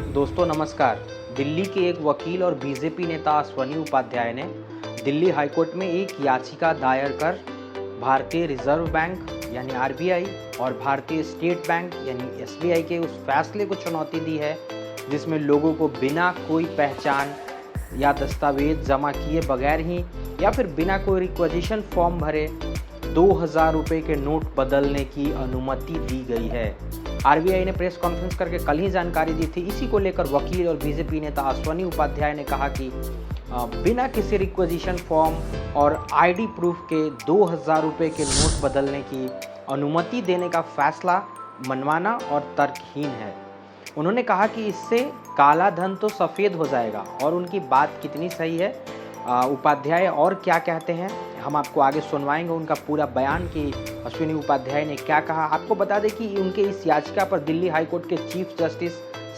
दोस्तों नमस्कार। दिल्ली के एक वकील और बीजेपी नेता अश्विनी उपाध्याय ने दिल्ली हाईकोर्ट में एक याचिका दायर कर भारतीय रिजर्व बैंक यानी आरबीआई और भारतीय स्टेट बैंक यानी एसबीआई के उस फैसले को चुनौती दी है जिसमें लोगों को बिना कोई पहचान या दस्तावेज जमा किए बगैर ही या फिर बिना कोई रिक्वेजिशन फॉर्म भरे 2000 रुपये के नोट बदलने की अनुमति दी गई है। आरबीआई ने प्रेस कॉन्फ्रेंस करके कल ही जानकारी दी थी। इसी को लेकर वकील और बीजेपी नेता अश्विनी उपाध्याय ने कहा कि बिना किसी रिक्वेजिशन फॉर्म और आईडी प्रूफ के 2000 रुपये के नोट बदलने की अनुमति देने का फैसला मनमाना और तर्कहीन है। उन्होंने कहा कि इससे काला धन तो सफ़ेद हो जाएगा और उनकी बात कितनी सही है। उपाध्याय और क्या कहते हैं हम आपको आगे सुनवाएंगे उनका पूरा बयान कि अश्विनी उपाध्याय ने क्या कहा। आपको बता दें कि उनके इस याचिका पर दिल्ली हाईकोर्ट के चीफ जस्टिस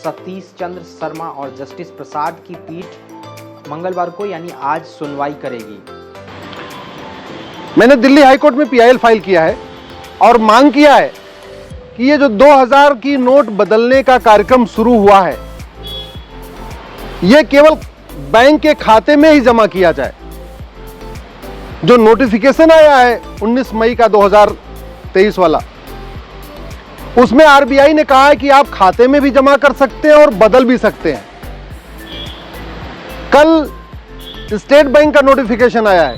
सतीश चंद्र शर्मा और जस्टिस प्रसाद की पीठ मंगलवार को यानी आज सुनवाई करेगी। मैंने दिल्ली हाईकोर्ट में पीआईएल फाइल किया है और मांग किया है कि ये जो 2000 की नोट बदलने का कार्यक्रम शुरू हुआ है ये केवल बैंक के खाते में ही जमा किया जाए। जो नोटिफिकेशन आया है 19 मई का 2023 वाला, उसमें आरबीआई ने कहा है कि आप खाते में भी जमा कर सकते हैं और बदल भी सकते हैं। कल स्टेट बैंक का नोटिफिकेशन आया है,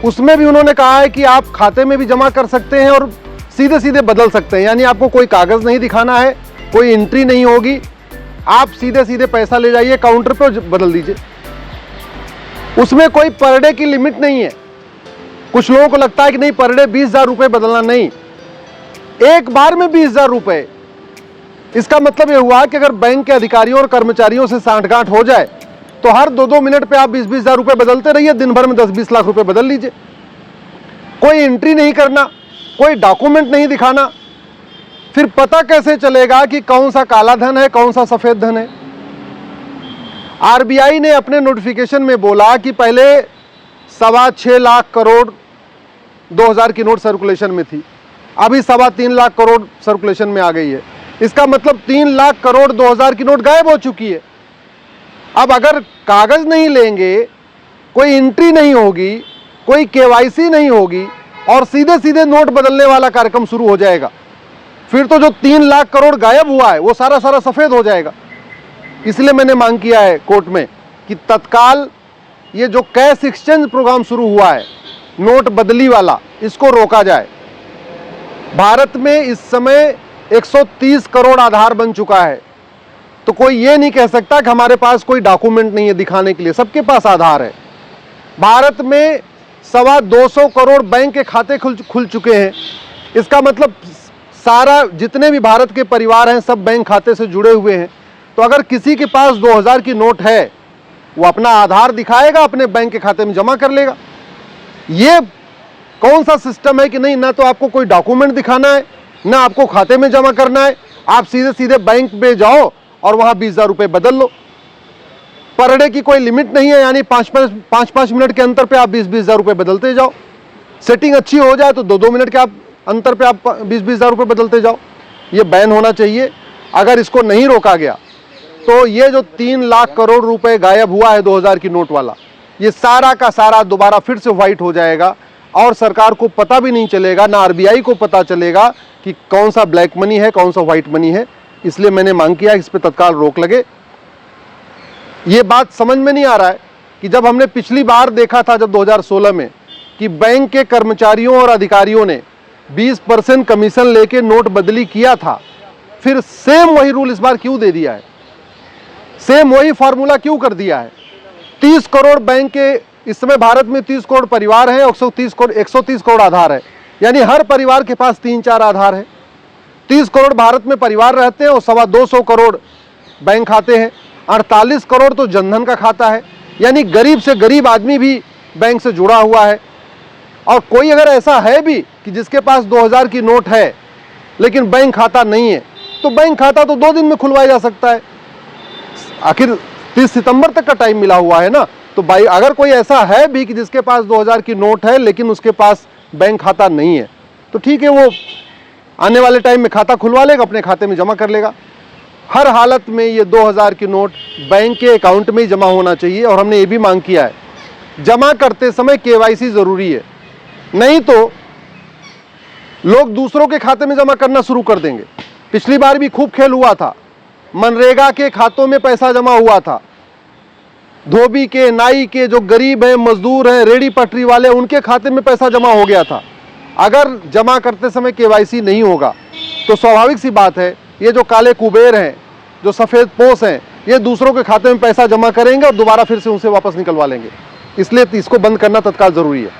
उसमें भी उन्होंने कहा है कि आप खाते में भी जमा कर सकते हैं और सीधे सीधे बदल सकते हैं। यानी आपको कोई कागज नहीं दिखाना है, कोई एंट्री नहीं होगी, आप सीधे सीधे पैसा ले जाइए काउंटर पे बदल दीजिए। उसमें कोई पर डे की लिमिट नहीं है। कुछ लोगों को लगता है कि नहीं पर डे 20,000 रुपए बदलना, नहीं, एक बार में 20,000 रुपए। इसका मतलब यह हुआ कि अगर बैंक के अधिकारियों और कर्मचारियों से सांठगांठ हो जाए तो हर 2-2 मिनट पे आप 20,000 रुपए बदलते रहिए, दिन भर में 10-20 लाख रुपए बदल लीजिए। कोई एंट्री नहीं करना, कोई डॉक्यूमेंट नहीं दिखाना, फिर पता कैसे चलेगा कि कौन सा काला धन है कौन सा सफेद धन है। आरबीआई ने अपने नोटिफिकेशन में बोला कि पहले 6.25 लाख करोड़ 2000 की नोट सर्कुलेशन में थी, अभी 3.25 लाख करोड़ सर्कुलेशन में आ गई है। इसका मतलब 3 लाख करोड़ 2000 की नोट गायब हो चुकी है। अब अगर कागज नहीं लेंगे, कोई एंट्री नहीं होगी, कोई केवाईसी नहीं होगी और सीधे सीधे नोट बदलने वाला कार्यक्रम शुरू हो जाएगा, फिर तो जो 3 लाख करोड़ गायब हुआ है वो सारा सफेद हो जाएगा। इसलिए मैंने मांग किया है कोर्ट में कि तत्काल ये जो कैश एक्सचेंज प्रोग्राम शुरू हुआ है नोट बदली वाला, इसको रोका जाए। भारत में इस समय 130 करोड़ आधार बन चुका है, तो कोई ये नहीं कह सकता कि हमारे पास कोई डॉक्यूमेंट नहीं है दिखाने के लिए, सबके पास आधार है। भारत में 225 करोड़ बैंक के खाते खुल चुके हैं। इसका मतलब सारा जितने भी भारत के परिवार हैं सब बैंक खाते से जुड़े हुए हैं। तो अगर किसी के पास 2000 की नोट है वो अपना आधार दिखाएगा, अपने बैंक के खाते में जमा कर लेगा। ये कौन सा सिस्टम है कि नहीं, ना तो आपको कोई डॉक्यूमेंट दिखाना है ना आपको खाते में जमा करना है, आप सीधे सीधे बैंक में जाओ और वहां 20,000 रुपए बदल लो। पर डे की कोई लिमिट नहीं है, यानी 5-5 मिनट के अंतर पे आप 20,000 रुपए बदलते जाओ। सेटिंग अच्छी हो जाए तो 2-2 मिनट के आप अंतर पे आप 20,000 रुपए बदलते जाओ। ये बैन होना चाहिए। अगर इसको नहीं रोका गया तो ये जो 3 लाख करोड़ रुपए गायब हुआ है 2000 की नोट वाला, ये सारा का सारा दोबारा फिर से व्हाइट हो जाएगा और सरकार को पता भी नहीं चलेगा, ना आरबीआई को पता चलेगा कि कौन सा ब्लैक मनी है कौन सा व्हाइट मनी है। इसलिए मैंने मांग किया इस पर तत्काल रोक लगे। ये बात समझ में नहीं आ रहा है कि जब हमने पिछली बार देखा था जब 2016 में कि बैंक के कर्मचारियों और अधिकारियों ने 20% कमीशन लेके नोट बदली किया था, फिर सेम वही रूल इस बार क्यों दे दिया है, सेम वही फार्मूला क्यों कर दिया है। 30 करोड़ बैंक के इस समय भारत में 30 करोड़ परिवार हैं, 130 करोड़ आधार है, यानी हर परिवार के पास 3-4 आधार है। 30 करोड़ भारत में परिवार रहते हैं और 225 करोड़ बैंक खाते हैं। 48 करोड़ तो जनधन का खाता है, यानी गरीब से गरीब आदमी भी बैंक से जुड़ा हुआ है। और कोई अगर ऐसा है भी कि जिसके पास 2000 की नोट है लेकिन बैंक खाता नहीं है, तो बैंक खाता तो 2 दिन में खुलवाया जा सकता है। आखिर 30 सितंबर तक का टाइम मिला हुआ है ना। तो भाई अगर कोई ऐसा है भी कि जिसके पास 2000 की नोट है लेकिन उसके पास बैंक खाता नहीं है, तो ठीक है, वो आने वाले टाइम में खाता खुलवा लेगा, अपने खाते में जमा कर लेगा। हर हालत में ये 2000 की नोट बैंक के अकाउंट में ही जमा होना चाहिए। और हमने ये भी मांग किया है जमा करते समय केवाईसी जरूरी है, नहीं तो लोग दूसरों के खाते में जमा करना शुरू कर देंगे। पिछली बार भी खूब खेल हुआ था, मनरेगा के खातों में पैसा जमा हुआ था, धोबी के, नाई के, जो गरीब हैं, मजदूर हैं, रेडी पटरी वाले, उनके खाते में पैसा जमा हो गया था। अगर जमा करते समय केवाईसी नहीं होगा तो स्वाभाविक सी बात है ये जो काले कुबेर हैं, जो सफेद पोस हैं, ये दूसरों के खाते में पैसा जमा करेंगे और दोबारा फिर से उनसे वापस निकलवा लेंगे। इसलिए इसको बंद करना तत्काल जरूरी है।